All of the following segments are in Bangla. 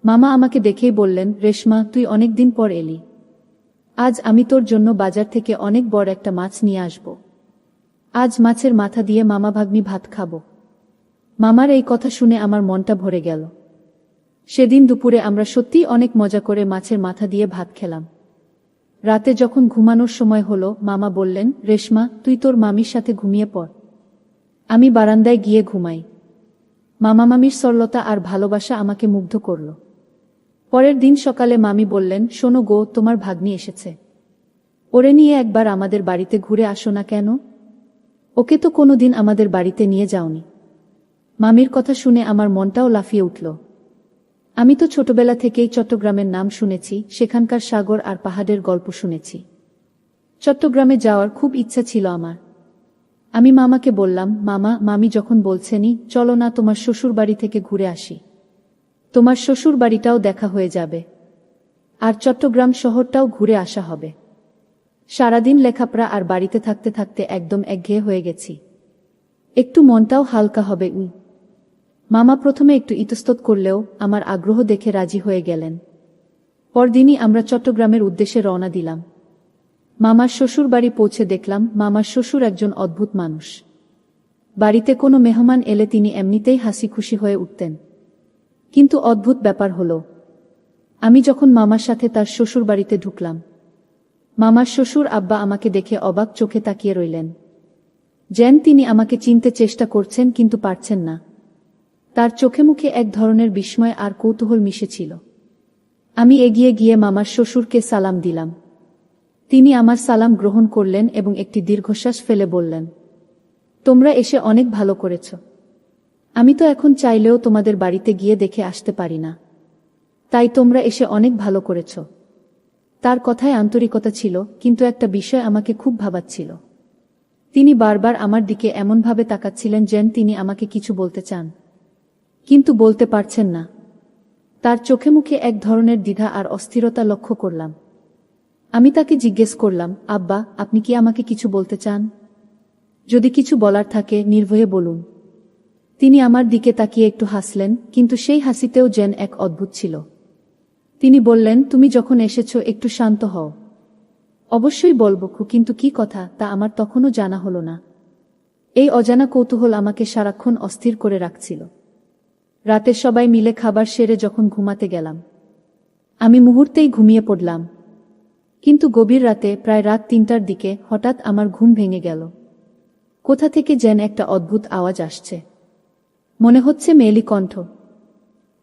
মামা আমাকে দেখেই বললেন, রেশমা, তুই অনেক দিন পর এলি। আজ আমি তোর জন্য বাজার থেকে অনেক বড় একটা মাছ নিয়ে আসব। আজ মাছের মাথা দিয়ে মামা ভাগ্নি ভাত খাবো। মামার এই কথা শুনে আমার মনটা ভরে গেল। সেদিন দুপুরে আমরা সত্যিই অনেক মজা করে মাছের মাথা দিয়ে ভাত খেলাম। রাতে যখন ঘুমানোর সময় হলো, মামা বললেন, রেশমা, তুই তোর মামির সাথে ঘুমিয়ে পড়। আমি বারান্দায় গিয়ে ঘুমাই। মামা মামির সরলতা আর ভালোবাসা আমাকে মুগ্ধ করল। পরের দিন সকালে মামি বললেন, শোনো গো, তোমার ভাগ্নি এসেছে। ওরে নিয়ে একবার আমাদের বাড়িতে ঘুরে আসো না কেন? ওকে তো কোনোদিন আমাদের বাড়িতে নিয়ে যাওনি। মামির কথা শুনে আমার মনটাও লাফিয়ে উঠল। আমি তো ছোটবেলা থেকেই চট্টগ্রামের নাম শুনেছি, সেখানকার সাগর আর পাহাড়ের গল্প শুনেছি। চট্টগ্রামে যাওয়ার খুব ইচ্ছা ছিল আমার। আমি মামাকে বললাম, মামা, মামি যখন বলছেনই, চলো না তোমার শ্বশুর বাড়ি থেকে ঘুরে আসি। তোমার শ্বশুর বাড়িটাও দেখা হয়ে যাবে, আর চট্টগ্রাম শহরটাও ঘুরে আসা হবে। সারাদিন লেখাপড়া আর বাড়িতে থাকতে থাকতে একদম একঘেয়ে হয়ে গেছি। একটু মনটাও হালকা হবে। মামা প্রথমে একটু ইতস্তত করলেও আমার আগ্রহ দেখে রাজি হয়ে গেলেন। পরদিনই আমরা চট্টগ্রামের উদ্দেশ্যে রওনা দিলাম। মামার শ্বশুর বাড়ি পৌঁছে দেখলাম, মামার শ্বশুর একজন অদ্ভুত মানুষ। বাড়িতে কোনো মেহমান এলে তিনি এমনিতেই হাসি খুশি হয়ে উঠতেন। কিন্তু অদ্ভুত ব্যাপার হলো, আমি যখন মামার সাথে তার শ্বশুর বাড়িতে ঢুকলাম, মামার শ্বশুর আব্বা আমাকে দেখে অবাক চোখে তাকিয়ে রইলেন। যেন তিনি আমাকে চিনতে চেষ্টা করছেন কিন্তু পারছেন না। তার চোখে মুখে এক ধরনের বিস্ময় আর কৌতূহল মিশেছিল। আমি এগিয়ে গিয়ে মামার শ্বশুরকে সালাম দিলাম। তিনি আমার সালাম গ্রহণ করলেন এবং একটি দীর্ঘশ্বাস ফেলে বললেন, তোমরা এসে অনেক ভালো করেছ। আমি তো এখন চাইলেও তোমাদের বাড়িতে গিয়ে দেখে আসতে পারি না, তাই তোমরা এসে অনেক ভালো করেছ। তার কথায় আন্তরিকতা ছিল, কিন্তু একটা বিষয় আমাকে খুব ভাবাচ্ছিল। তিনি বারবার আমার দিকে এমনভাবে তাকাচ্ছিলেন যেন তিনি আমাকে কিছু বলতে চান, কিন্তু বলতে পারছেন না। তার চোখে মুখে এক ধরনের দ্বিধা আর অস্থিরতা লক্ষ্য করলাম। আমি তাকে জিজ্ঞেস করলাম, আব্বা, আপনি কি আমাকে কিছু বলতে চান? যদি কিছু বলার থাকে নির্ভয়ে বলুন। তিনি আমার দিকে তাকিয়ে একটু হাসলেন, কিন্তু সেই হাসিতেও যেন এক অদ্ভুত ছিল। তিনি বললেন, তুমি যখন এসেছো একটু শান্ত হও। অবশ্যই বলবো, কিন্তু কি কথা তা আমার তখনও জানা হলো না। এই অজানা কৌতূহল আমাকে সারাক্ষণ অস্থির করে রাখছিল। রাতে সবাই মিলে খাবার সেরে যখন ঘুমাতে গেলাম, আমি মুহূর্তেই ঘুমিয়ে পড়লাম। কিন্তু গভীর রাতে, প্রায় রাত ৩টার দিকে, হঠাৎ আমার ঘুম ভেঙে গেল। কোথা থেকে যেন একটা অদ্ভুত আওয়াজ আসছে। মনে হচ্ছে মেয়েলি কণ্ঠ।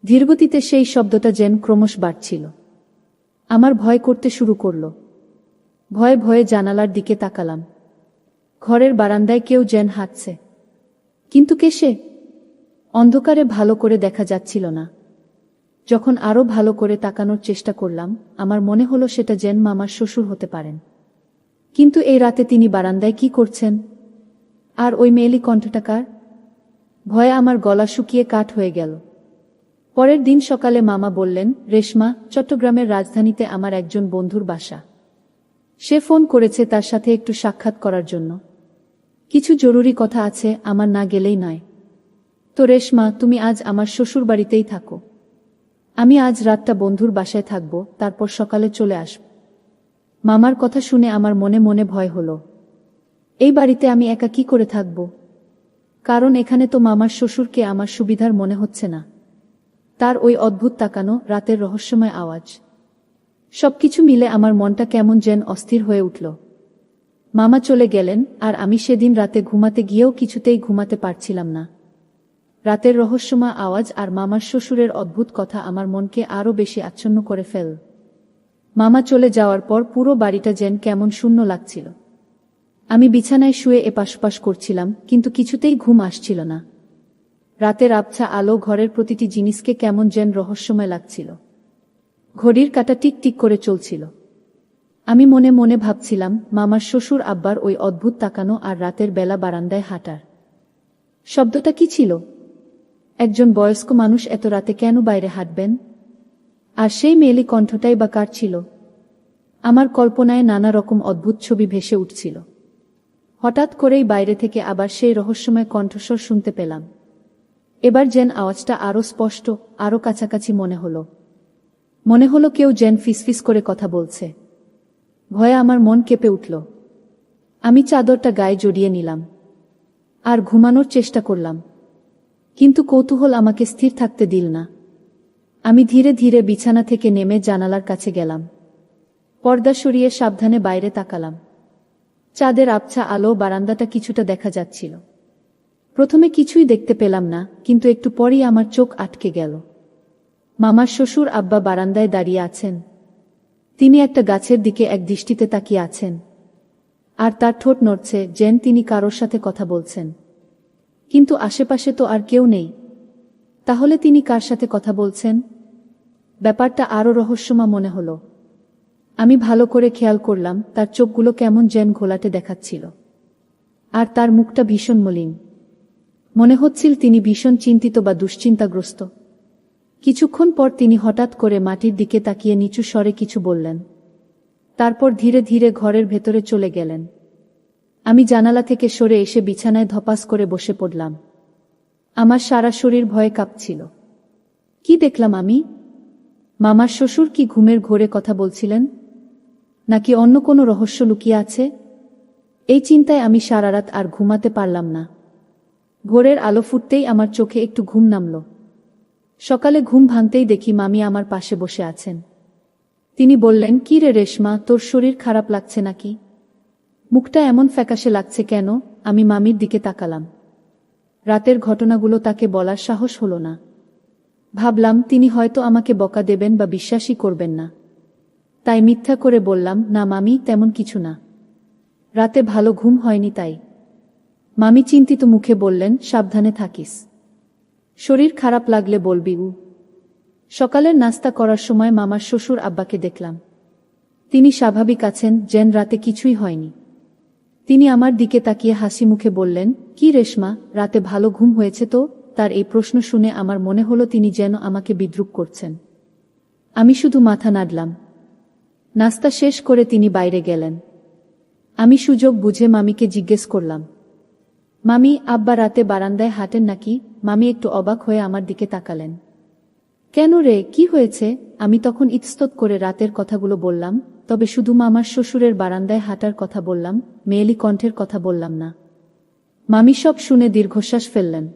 ধীরগতিতে সেই শব্দটা যেন ক্রমশ বাড়ছিল। আমার ভয় করতে শুরু করল। ভয়ে ভয়ে জানালার দিকে তাকালাম। ঘরের বারান্দায় কেউ যেন হাঁটছে। কিন্তু কে সে? অন্ধকারে ভালো করে দেখা যাচ্ছিল না। যখন আরো ভালো করে তাকানোর চেষ্টা করলাম, আমার মনে হলো সেটা যেন মামার শ্বশুর হতে পারেন। কিন্তু এই রাতে তিনি বারান্দায় কি করছেন? আর ওই মেয়েলি কণ্ঠটা কার? ভয়ে আমার গলা শুকিয়ে কাঠ হয়ে গেল। পরের দিন সকালে মামা বললেন, রেশমা, চট্টগ্রামের রাজধানীতে আমার একজন বন্ধুর বাসা। সে ফোন করেছে তার সাথে একটু সাক্ষাৎ করার জন্য। কিছু জরুরি কথা আছে, আমার না গেলেই নয়। তো রেশমা, তুমি আজ আমার শ্বশুর বাড়িতেই থাকো। আমি আজ রাতটা বন্ধুর বাসায় থাকব, তারপর সকালে চলে আসব। মামার কথা শুনে আমার মনে মনে ভয় হলো। এই বাড়িতে আমি একা কি করে থাকব? কারণ এখানে তো মামার শ্বশুরকে আমার সুবিধার মনে হচ্ছে না। তার ওই অদ্ভুত তাকানো, রাতের রহস্যময় আওয়াজ, সবকিছু মিলে আমার মনটা কেমন যেন অস্থির হয়ে উঠল। মামা চলে গেলেন, আর আমি সেদিন রাতে ঘুমাতে গিয়েও কিছুতেই ঘুমাতে পারছিলাম না। রাতের রহস্যময় আওয়াজ আর মামার শ্বশুরের অদ্ভুত কথা আমার মনকে আরও বেশি আচ্ছন্ন করে ফেল। মামা চলে যাওয়ার পর পুরো বাড়িটা যেন কেমন শূন্য লাগছিল। আমি বিছানায় শুয়ে এপাশ করছিলাম, কিন্তু কিছুতেই ঘুম আসছিল না। রাতের আবছা আলো ঘরের প্রতিটি জিনিসকে কেমন যেন রহস্যময় লাগছিল। ঘড়ির কাঁটা টিক টিক করে চলছিল। আমি মনে মনে ভাবছিলাম, মামার শ্বশুর আব্বার ওই অদ্ভুত তাকানো আর রাতের বেলা বারান্দায় হাঁটার শব্দটা কি ছিল? একজন বয়স্ক মানুষ এত রাতে কেন বাইরে হাঁটবেন? আর সেই মেয়েলি কণ্ঠটাই বা কার ছিল? আমার কল্পনায় নানা রকম অদ্ভুত ছবি ভেসে উঠছিল। হঠাৎ করেই বাইরে থেকে আবার সেই রহস্যময় কণ্ঠস্বর শুনতে পেলাম। এবার যেন আওয়াজটা আরো স্পষ্ট, আরো কাছাকাছি মনে হলো। মনে হলো কেউ যেন ফিসফিস করে কথা বলছে। ভয়ে আমার মন কেঁপে উঠল। আমি চাদরটা গায়ে জড়িয়ে নিলাম আর ঘুমানোর চেষ্টা করলাম, কিন্তু কৌতূহল আমাকে স্থির থাকতে দিল না। আমি ধীরে ধীরে বিছানা থেকে নেমে জানালার কাছে গেলাম। পর্দা সরিয়ে সাবধানে বাইরে তাকালাম। চাঁদের আবছা আলো বারান্দাটা কিছুটা দেখা যাচ্ছিল। প্রথমে কিছুই দেখতে পেলাম না, কিন্তু একটু পরেই আমার চোখ আটকে গেল। মামার শ্বশুর আব্বা বারান্দায় দাঁড়িয়ে আছেন। তিনি একটা গাছের দিকে এক দৃষ্টিতে তাকিয়ে আছেন, আর তার ঠোঁট নড়ছে যেন তিনি কারোর সাথে কথা বলছেন। কিন্তু আশেপাশে তো আর কেউ নেই। তাহলে তিনি কার সাথে কথা বলছেন? ব্যাপারটা আরও রহস্যময় মনে হলো। আমি ভালো করে খেয়াল করলাম, তার চোখগুলো কেমন যেন ঘোলাটে দেখাচ্ছিল, আর তার মুখটা ভীষণ মলিন। মনে হচ্ছিল তিনি ভীষণ চিন্তিত বা দুশ্চিন্তাগ্রস্ত। কিছুক্ষণ পর তিনি হঠাৎ করে মাটির দিকে তাকিয়ে নিচু স্বরে কিছু বললেন। তারপর ধীরে ধীরে ঘরের ভেতরে চলে গেলেন। আমি জানালা থেকে সরে এসে বিছানায় ধপাস করে বসে পড়লাম। আমার সারা শরীর ভয়ে কাঁপছিল। কি দেখলাম আমি? মামার শ্বশুর কি ঘুমের ঘোরে কথা বলছিলেন, নাকি অন্য কোনো রহস্য লুকিয়ে আছে? এই চিন্তায় আমি সারা রাত আর ঘুমাতে পারলাম না। ভোরের আলো ফুটতেই আমার চোখে একটু ঘুম নামল। সকালে ঘুম ভাঙতেই দেখি মামি আমার পাশে বসে আছেন। তিনি বললেন, কি রে রেশমা, তোর শরীর খারাপ লাগছে নাকি? মুখটা এমন ফ্যাকাশে লাগছে কেন? আমি মামির দিকে তাকালাম। রাতের ঘটনাগুলো তাকে বলার সাহস হলো না। ভাবলাম তিনি হয়তো আমাকে বকা দেবেন বা বিশ্বাসই করবেন না। তাই মিথ্যা করে বললাম, না মামি, তেমন কিছু না। রাতে ভালো ঘুম হয়নি তাই। মামি চিন্তিত মুখে বললেন, সাবধানে থাকিস। শরীর খারাপ লাগলে বলবি। সকালের নাস্তা করার সময় মামার শ্বশুর আব্বাকে দেখলাম। তিনি স্বাভাবিক আছেন, যেন রাতে কিছুই হয়নি। তিনি আমার দিকে তাকিয়ে হাসি মুখে বললেন, কি রেশমা, রাতে ভালো ঘুম হয়েছে তো? তার এই প্রশ্ন শুনে আমার মনে হলো তিনি যেন আমাকে বিদ্রূপ করছেন। আমি শুধু মাথা নাড়লাম। নাস্তা শেষ করে তিনি বাইরে গেলেন। আমি সুযোগ বুঝে মামিকে জিজ্ঞেস করলাম, মামি, আব্বা রাতে বারান্দায় হাঁটেন নাকি? মামি একটু অবাক হয়ে আমার দিকে তাকালেন। কেন রে, কি হয়েছে? আমি তখন ইতস্তত করে রাতের কথাগুলো বললাম, তবে শুধু মামার শ্বশুরের বারান্দায় হাঁটার কথা বললাম, মেয়েলি কণ্ঠের কথা বললাম না। মামি সব শুনে দীর্ঘশ্বাস ফেললেন।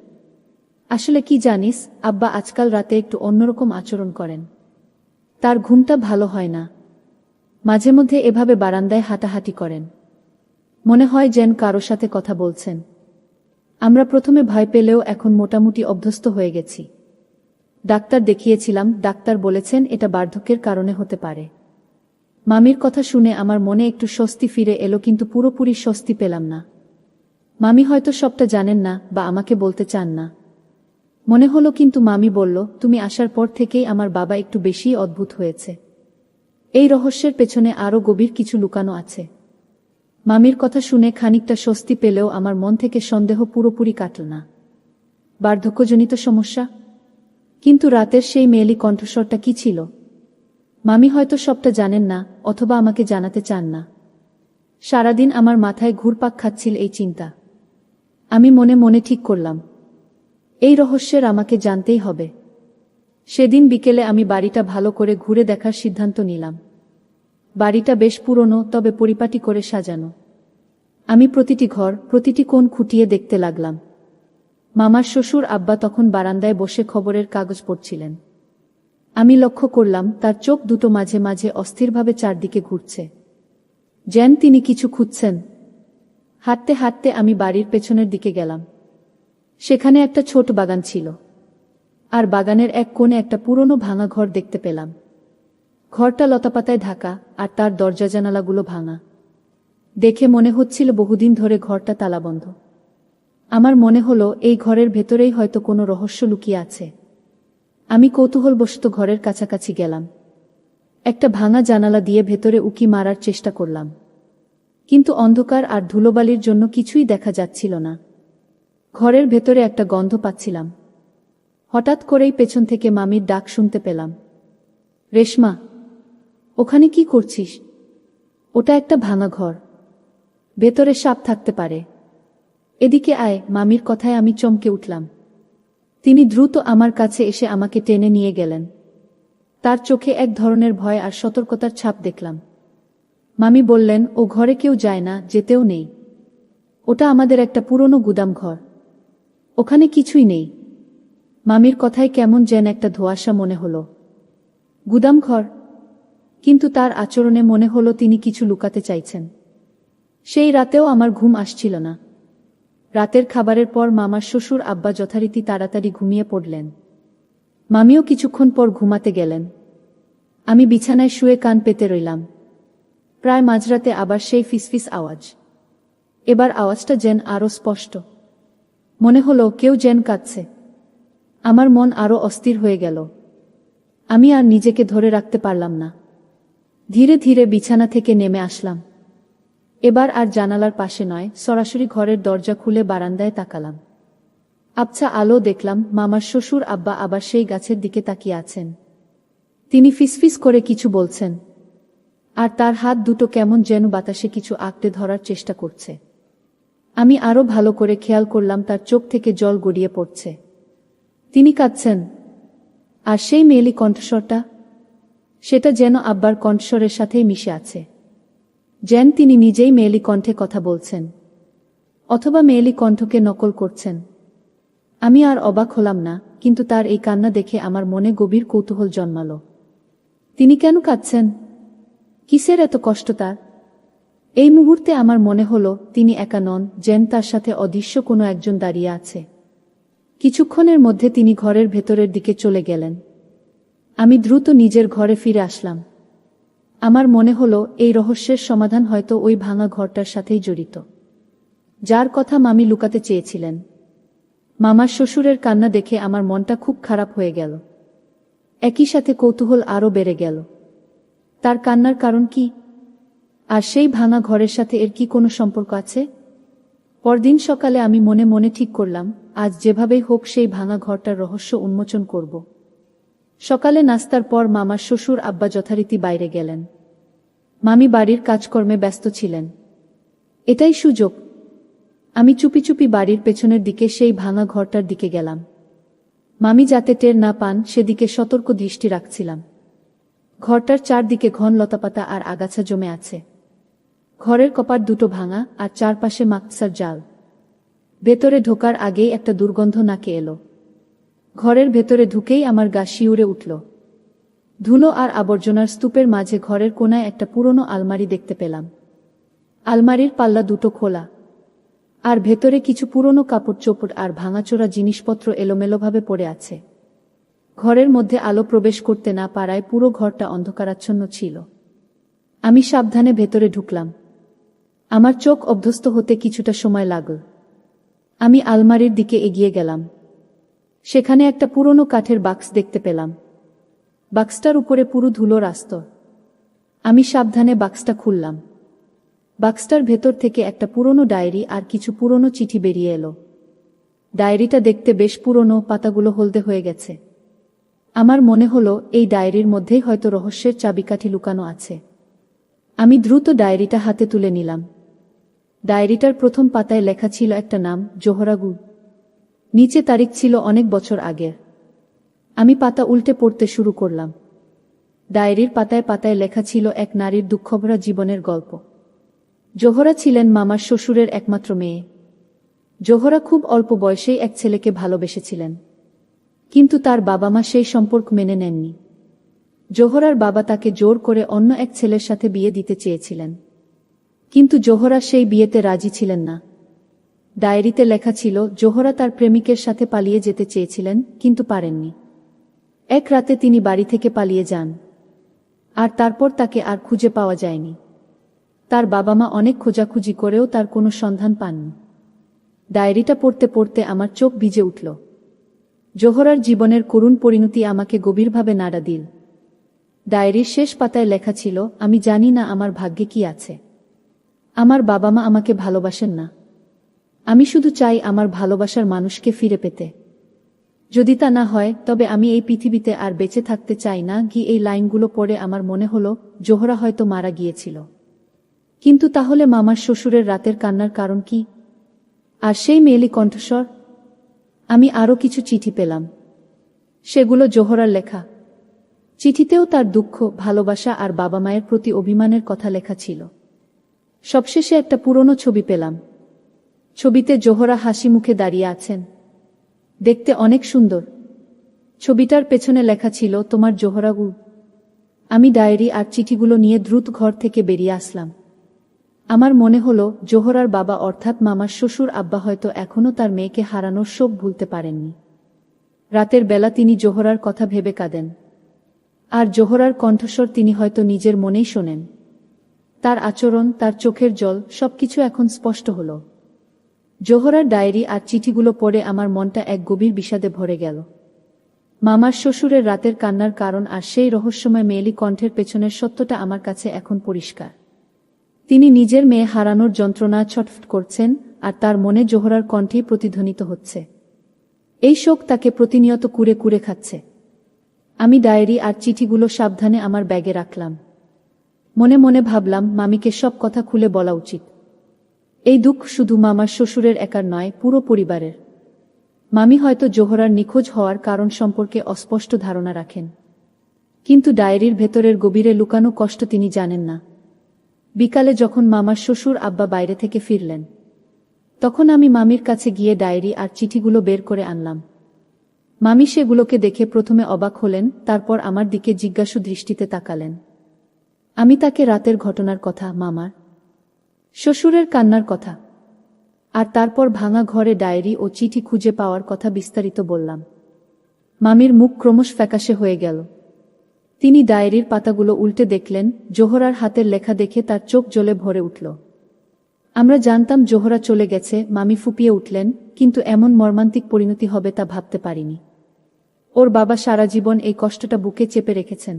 আসলে কি জানিস, আব্বা আজকাল রাতে একটু অন্যরকম আচরণ করেন। তার ঘুমটা ভালো হয় না। মাঝে মধ্যে এভাবে বারান্দায় হাঁটাহাঁটি করেন। মনে হয় যেন কারো সাথে কথা বলছেন। আমরা প্রথমে ভয় পেলেও এখন মোটামুটি অভ্যস্ত হয়ে গেছি। ডাক্তার দেখিয়েছিলাম, ডাক্তার বলেছেন এটা বার্ধক্যের কারণে হতে পারে। মামির কথা শুনে আমার মনে একটু স্বস্তি ফিরে এলো, কিন্তু পুরোপুরি স্বস্তি পেলাম না। মামি হয়তো সবটা জানেন না বা আমাকে বলতে চান না। মনে হলো, কিন্তু মামি বলল, তুমি আসার পর থেকেই আমার বাবা একটু বেশিই অদ্ভুত হয়েছে। এই রহস্যের পেছনে আরও গভীর কিছু লুকানো আছে। মামির কথা শুনে খানিকটা স্বস্তি পেলেও আমার মন থেকে সন্দেহ পুরোপুরি কাটল না। বার্ধক্যজনিত সমস্যা? কিন্তু রাতের সেই মেয়েলি কণ্ঠস্বরটা কি ছিল? মামি হয়তো সবটা জানেন না, অথবা আমাকে জানাতে চান না। সারাদিন আমার মাথায় ঘুরপাক খাচ্ছিল এই চিন্তা। আমি মনে মনে ঠিক করলাম, এই রহস্যের আমাকে জানতেই হবে। সেদিন বিকেলে আমি বাড়িটা ভালো করে ঘুরে দেখার সিদ্ধান্ত নিলাম। বাড়িটা বেশ পুরনো, তবে পরিপাটি করে সাজানো। আমি প্রতিটি ঘর, প্রতিটি কোণ খুঁটিয়ে দেখতে লাগলাম। মামার শ্বশুর আব্বা তখন বারান্দায় বসে খবরের কাগজ পড়ছিলেন। আমি লক্ষ্য করলাম তার চোখ দুটো মাঝে মাঝে অস্থিরভাবে চারদিকে ঘুরছে, যেন তিনি কিছু খুঁজছেন। হাঁটতে হাঁটতে আমি বাড়ির পেছনের দিকে গেলাম। সেখানে একটা ছোট বাগান ছিল, আর বাগানের এক কোণে একটা পুরনো ভাঙা ঘর দেখতে পেলাম। ঘরটা লতাপাতায় ঢাকা, আর তার দরজা জানালাগুলো ভাঙা। দেখে মনে হচ্ছিল বহুদিন ধরে ঘরটা তালাবন্ধ। আমার মনে হলো এই ঘরের ভেতরেই হয়তো কোনো রহস্য লুকিয়ে আছে। আমি কৌতূহলবশত ঘরের কাছাকাছি গেলাম। একটা ভাঙা জানালা দিয়ে ভেতরে উকি মারার চেষ্টা করলাম, কিন্তু অন্ধকার আর ধুলোবালির জন্য কিছুই দেখা যাচ্ছিল না। ঘরের ভেতরে একটা গন্ধ পাচ্ছিলাম। হঠাৎ করেই পেছন থেকে মামির ডাক শুনতে পেলাম, রেশমা, ওখানে কি করছিস? ওটা একটা ভাঙা ঘর, ভেতরে সাপ থাকতে পারে। এদিকে আয়। মামির কথায় আমি চমকে উঠলাম। তিনি দ্রুত আমার কাছে এসে আমাকে টেনে নিয়ে গেলেন। তার চোখে এক ধরনের ভয় আর সতর্কতার ছাপ দেখলাম। মামি বললেন, ও ঘরে কেউ যায় না, যেতেও নেই। ওটা আমাদের একটা পুরনো গুদাম ঘর, ওখানে কিছুই নেই। মামির কথায় কেমন যেন একটা ধোঁয়াশা মনে হলো। গুদাম ঘর? কিন্তু তার আচরণে মনে হলো তিনি কিছু লুকাতে চাইছেন। সেই রাতেও আমার ঘুম আসছিল না। রাতের খাবারের পর মামার শ্বশুর আব্বা যথারীতি তাড়াতাড়ি ঘুমিয়ে পড়লেন। মামিও কিছুক্ষণ পর ঘুমাতে গেলেন। আমি বিছানায় শুয়ে কান পেতে রইলাম। প্রায় মাঝরাতে আবার সেই ফিসফিস আওয়াজ। এবার আওয়াজটা যেন আরও স্পষ্ট। মনে হলো কেউ যেন কাঁদছে। আমার মন আরও অস্থির হয়ে গেল। আমি আর নিজেকে ধরে রাখতে পারলাম না। ধীরে ধীরে বিছানা থেকে নেমে আসলাম। এবার আর জানালার পাশে নয়, সরাসরি ঘরের দরজা খুলে বারান্দায় তাকালাম। আবছা আলো দেখলাম, মামার শ্বশুর আব্বা আবার সেই গাছের দিকে তাকিয়ে আছেন। তিনি ফিসফিস করে কিছু বলছেন, আর তার হাত দুটো কেমন যেন বাতাসে কিছু আঁকড়ে ধরার চেষ্টা করছে। আমি আরও ভালো করে খেয়াল করলাম, তার চোখ থেকে জল গড়িয়ে পড়ছে। তিনি কাঁদছেন। আর সেই মেয়েলি কণ্ঠস্বরটা, সেটা যেন আব্বার কণ্ঠস্বরের সাথেই মিশে আছে। যেন তিনি নিজেই মেয়েলি কণ্ঠে কথা বলছেন, অথবা মেয়েলি কণ্ঠকে নকল করছেন। আমি আর অবাক হলাম না, কিন্তু তার এই কান্না দেখে আমার মনে গভীর কৌতূহল জন্মালো। তিনি কেন কাঁদছেন? কিসের এত কষ্ট তার? এই মুহূর্তে আমার মনে হলো তিনি একা নন, যেন তার সাথে অদৃশ্য কোনো একজন দাঁড়িয়ে আছে। কিছুক্ষণের মধ্যে তিনি ঘরের ভেতরের দিকে চলে গেলেন। আমি দ্রুত নিজের ঘরে ফিরে আসলাম। আমার মনে হলো এই রহস্যের সমাধান হয়তো ওই ভাঙা ঘরটার সাথেই জড়িত, যার কথা মামি লুকাতে চেয়েছিলেন। মামার শ্বশুরের কান্না দেখে আমার মনটা খুব খারাপ হয়ে গেল। একই সাথে কৌতূহল আরও বেড়ে গেল। তার কান্নার কারণ কি? আর সেই ভাঙা ঘরের সাথে এর কি কোনো সম্পর্ক আছে? পরদিন সকালে আমি মনে মনে ঠিক করলাম, আজ যেভাবেই হোক সেই ভাঙা ঘরটার রহস্য উন্মোচন করব। সকালে নাস্তার পর মামার শ্বশুর আব্বা যথারীতি বাইরে গেলেন। মামি বাড়ির কাজকর্মে ব্যস্ত ছিলেন। এটাই সুযোগ। আমি চুপি চুপি বাড়ির পেছনের দিকে সেই ভাঙা ঘরটার দিকে গেলাম। মামি যাতে টের না পান সেদিকে সতর্ক দৃষ্টি রাখছিলাম। ঘরটার চারদিকে ঘন লতাপাতা আর আগাছা জমে আছে। ঘরের কপাট দুটো ভাঙা, আর চারপাশে মাকসার জাল। ভেতরে ঢোকার আগেই একটা দুর্গন্ধ নাকে এলো। ঘরের ভেতরে ঢুকেই আমার গা শিউরে উঠল। ধুলো আর আবর্জনার স্তূপের মাঝে ঘরের কোনায় একটা পুরনো আলমারি দেখতে পেলাম। আলমারির পাল্লা দুটো খোলা, আর ভেতরে কিছু পুরনো কাপড় চোপড় আর ভাঙাচোরা জিনিসপত্র এলোমেলোভাবে পড়ে আছে। ঘরের মধ্যে আলো প্রবেশ করতে না পারায় পুরো ঘরটা অন্ধকারাচ্ছন্ন ছিল। আমি সাবধানে ভেতরে ঢুকলাম। আমার চোখ অভ্যস্ত হতে কিছুটা সময় লাগল। আমি আলমারির দিকে এগিয়ে গেলাম। সেখানে একটা পুরনো কাঠের বাক্স দেখতে পেলাম। বাক্সটার উপরে পুরো ধুলোর আস্তর। আমি সাবধানে বাক্সটা খুললাম। বাক্সটার ভেতর থেকে একটা পুরনো ডায়েরি আর কিছু পুরনো চিঠি বেরিয়ে এলো। ডায়েরিটা দেখতে বেশ পুরনো, পাতাগুলো হলদে হয়ে গেছে। আমার মনে হলো এই ডায়েরির মধ্যেই হয়তো রহস্যের চাবিকাঠি লুকানো আছে। আমি দ্রুত ডায়েরিটা হাতে তুলে নিলাম। ডায়েরিটার প্রথম পাতায় লেখা ছিল একটা নাম, জোহরা গুল। নিচে তারিখ ছিল অনেক বছর আগের। আমি পাতা উল্টে পড়তে শুরু করলাম। ডায়েরির পাতায় পাতায় লেখা ছিল এক নারীর দুঃখভরা জীবনের গল্প। জোহরা ছিলেন মামার শ্বশুরের একমাত্র মেয়ে। জোহরা খুব অল্প বয়সেই এক ছেলেকে ভালোবেসেছিলেন, কিন্তু তার বাবা মা সেই সম্পর্ক মেনে নেননি। জোহরার বাবা তাকে জোর করে অন্য এক ছেলের সাথে বিয়ে দিতে চেয়েছিলেন, কিন্তু জোহরা সেই বিয়েতে রাজি ছিলেন না। ডায়েরিতে লেখা ছিল জোহরা তার প্রেমিকের সাথে পালিয়ে যেতে চেয়েছিলেন, কিন্তু পারেননি। এক রাতে তিনি বাড়ি থেকে পালিয়ে যান, আর তারপর তাকে আর খুঁজে পাওয়া যায়নি। তার বাবা মা অনেক খোঁজাখুঁজি করেও তার কোনো সন্ধান পাননি। ডায়েরিটা পড়তে পড়তে আমার চোখ ভিজে উঠল। জোহরার জীবনের করুণ পরিণতি আমাকে গভীরভাবে নাড়া দিল। ডায়েরির শেষ পাতায় লেখা ছিল, আমি জানি না আমার ভাগ্যে কি আছে। আমার বাবা মা আমাকে ভালোবাসেন না। আমি শুধু চাই আমার ভালোবাসার মানুষকে ফিরে পেতে। যদি তা না হয় তবে আমি এই পৃথিবীতে আর বেঁচে থাকতে চাই না। এই লাইনগুলো পড়ে আমার মনে হলো জোহরা হয়তো মারা গিয়েছিল। কিন্তু তাহলে মামার শ্বশুরের রাতের কান্নার কারণ কি? আর সেই মেয়েলি কণ্ঠস্বর? আমি আরও কিছু চিঠি পেলাম। সেগুলো জোহরার লেখা। চিঠিতেও তার দুঃখ, ভালোবাসা আর বাবা মায়ের প্রতি অভিমানের কথা লেখা ছিল। সবশেষে একটা পুরনো ছবি পেলাম। ছবিতে জোহরা হাসি মুখে দাঁড়িয়ে আছেন, দেখতে অনেক সুন্দর। ছবিটার পেছনে লেখা ছিল, তোমার জোহরা গু। আমি ডায়েরি আর চিঠিগুলো নিয়ে দ্রুত ঘর থেকে বেরিয়ে আসলাম। আমার মনে হলো, জোহরার বাবা অর্থাৎ মামার শ্বশুর আব্বা হয়তো এখনও তার মেয়েকে হারানোর শোক ভুলতে পারেননি। রাতের বেলা তিনি জোহরার কথা ভেবে কাঁদেন। আর জোহরার কণ্ঠস্বর তিনি হয়তো নিজের মনেই শোনেন। তার আচরণ, তার চোখের জল, সবকিছু এখন স্পষ্ট হল। জোহরার ডায়েরি আর চিঠিগুলো পড়ে আমার মনটা এক গভীর বিষাদে ভরে গেল। মামার শ্বশুরের রাতের কান্নার কারণ আর সেই রহস্যময় মেয়েলি কণ্ঠের পেছনের সত্যটা আমার কাছে এখন পরিষ্কার। তিনি নিজের মেয়ে হারানোর যন্ত্রণা ছটফট করছেন, আর তার মনে জোহরার কণ্ঠেই প্রতিধ্বনিত হচ্ছে। এই শোক তাকে প্রতিনিয়ত কুরে কুরে খাচ্ছে। আমি ডায়েরি আর চিঠিগুলো সাবধানে আমার ব্যাগে রাখলাম। মনে মনে ভাবলাম, মামিকে সব কথা খুলে বলা উচিত। এই দুঃখ শুধু মামার শ্বশুরের একার নয়, পুরো পরিবারের। মামি হয়তো জোহরার নিখোঁজ হওয়ার কারণ সম্পর্কে অস্পষ্ট ধারণা রাখেন, কিন্তু ডায়েরির ভেতরের গভীরে লুকানো কষ্ট তিনি জানেন না। বিকালে যখন মামার শ্বশুর আব্বা বাইরে থেকে ফিরলেন, তখন আমি মামির কাছে গিয়ে ডায়েরি আর চিঠিগুলো বের করে আনলাম। মামি সেগুলোকে দেখে প্রথমে অবাক হলেন, তারপর আমার দিকে জিজ্ঞাসু দৃষ্টিতে তাকালেন। আমি তাকে রাতের ঘটনার কথা, মামার শ্বশুরের কান্নার কথা, আর তারপর ভাঙা ঘরে ডায়েরি ও চিঠি খুঁজে পাওয়ার কথা বিস্তারিত বললাম। মামির মুখ ক্রমশ ফ্যাকাশে হয়ে গেল। তিনি ডায়েরির পাতাগুলো উল্টে দেখলেন, জোহরার হাতের লেখা দেখে তার চোখ জ্বলে ভরে উঠল। আমরা জানতাম জোহরা চলে গেছে, মামি ফুপিয়ে উঠলেন, কিন্তু এমন মর্মান্তিক পরিণতি হবে তা ভাবতে পারিনি। ওর বাবা সারা জীবন এই কষ্টটা বুকে চেপে রেখেছেন,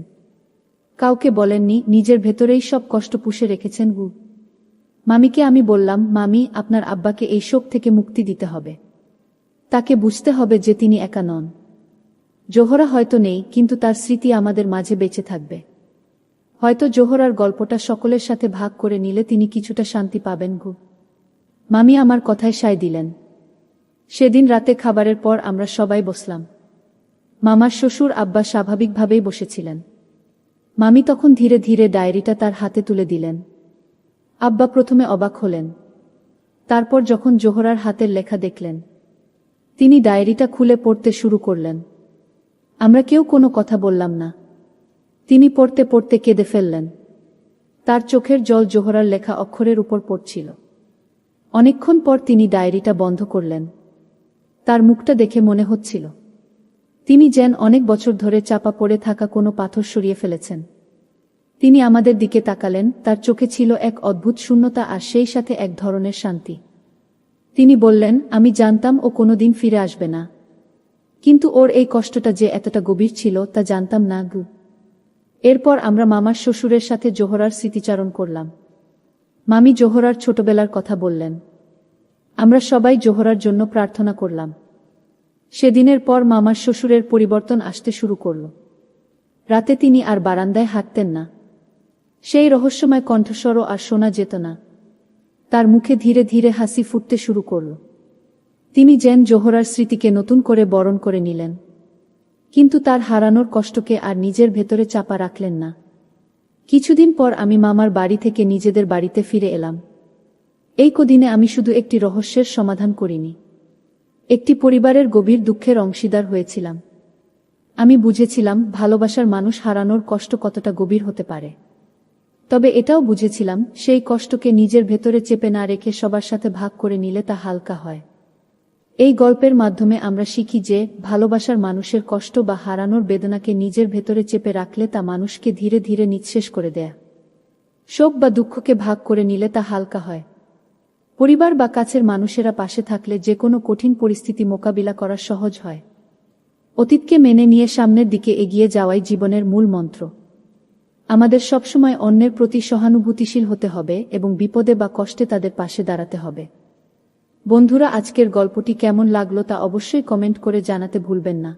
কাউকে বলেননি, নিজের ভেতরেই সব কষ্ট পুষে রেখেছেন গু। মামিকে আমি বললাম, মামি, আপনার আব্বাকে এই শোক থেকে মুক্তি দিতে হবে। তাকে বুঝতে হবে যে তিনি একা নন। জোহরা হয়তো নেই, কিন্তু তার স্মৃতি আমাদের মাঝে বেঁচে থাকবে। হয়তো জোহরার গল্পটা সকলের সাথে ভাগ করে নিলে তিনি কিছুটা শান্তি পাবেন গু। মামি আমার কথায় সায় দিলেন। সেদিন রাতে খাবারের পর আমরা সবাই বসলাম। মামার শ্বশুর আব্বা স্বাভাবিকভাবেই বসেছিলেন। মামি তখন ধীরে ধীরে ডায়েরিটা তার হাতে তুলে দিলেন। আব্বা প্রথমে অবাক হলেন, তারপর যখন জোহরার হাতের লেখা দেখলেন, তিনি ডায়েরিটা খুলে পড়তে শুরু করলেন। আমরা কেউ কোনো কথা বললাম না। তিনি পড়তে পড়তে কেঁদে ফেললেন। তার চোখের জল জোহরার লেখা অক্ষরের উপর পড়ছিল। অনেকক্ষণ পর তিনি ডায়েরিটা বন্ধ করলেন। তার মুখটা দেখে মনে হচ্ছিল তিনি যেন অনেক বছর ধরে চাপা পড়ে থাকা কোনো পাথর সরিয়ে ফেলেছেন। তিনি আমাদের দিকে তাকালেন, তার চোখে ছিল এক অদ্ভুত শূন্যতা আর সেই সাথে এক ধরনের শান্তি। তিনি বললেন, আমি জানতাম ও কোনোদিন ফিরে আসবে না, কিন্তু ওর এই কষ্টটা যে এতটা গভীর ছিল তা জানতাম না গু। এরপর আমরা মামার শ্বশুরের সাথে জোহরার স্মৃতিচারণ করলাম। মামি জোহরার ছোটবেলার কথা বললেন। আমরা সবাই জোহরার জন্য প্রার্থনা করলাম। সেদিনের পর মামার শ্বশুরের পরিবর্তন আসতে শুরু করল। রাতে তিনি আর বারান্দায় হাঁটতেন না। সেই রহস্যময় কণ্ঠস্বরও আর শোনা যেত না। তার মুখে ধীরে ধীরে হাসি ফুটতে শুরু করল। তিনি যেন জোহরার স্মৃতিকে নতুন করে বরণ করে নিলেন, কিন্তু তার হারানোর কষ্টকে আর নিজের ভেতরে চাপা রাখলেন না। কিছুদিন পর আমি মামার বাড়ি থেকে নিজেদের বাড়িতে ফিরে এলাম। এই কদিনে আমি শুধু একটি রহস্যের সমাধান করিনি, একটি পরিবারের গভীর দুঃখের অংশীদার হয়েছিলাম। আমি বুঝেছিলাম ভালোবাসার মানুষ হারানোর কষ্ট কতটা গভীর হতে পারে। তবে এটাও বুঝেছিলাম সেই কষ্টকে নিজের ভেতরে চেপে না রেখে সবার সাথে ভাগ করে নিলে তা হালকা হয়। এই গল্পের মাধ্যমে আমরা শিখি যে ভালোবাসার মানুষের কষ্ট বা হারানোর বেদনাকে নিজের ভেতরে চেপে রাখলে তা মানুষকে ধীরে ধীরে নিঃশেষ করে দেয়। শোক বা দুঃখকে ভাগ করে নিলে তা হালকা হয়। পরিবার বা কাছের মানুষেরা পাশে থাকলে যে কোনো কঠিন পরিস্থিতি মোকাবিলা করা সহজ হয়। অতীতকে মেনে নিয়ে সামনের দিকে এগিয়ে যাওয়াই জীবনের মূল মন্ত্র। আমাদের সবসময় অন্যের প্রতি সহানুভূতিশীল হতে হবে এবং বিপদে বা কষ্টে তাদের পাশে দাঁড়াতে হবে। বন্ধুরা, আজকের গল্পটি কেমন লাগলো তা অবশ্যই কমেন্ট করে জানাতে ভুলবেন না।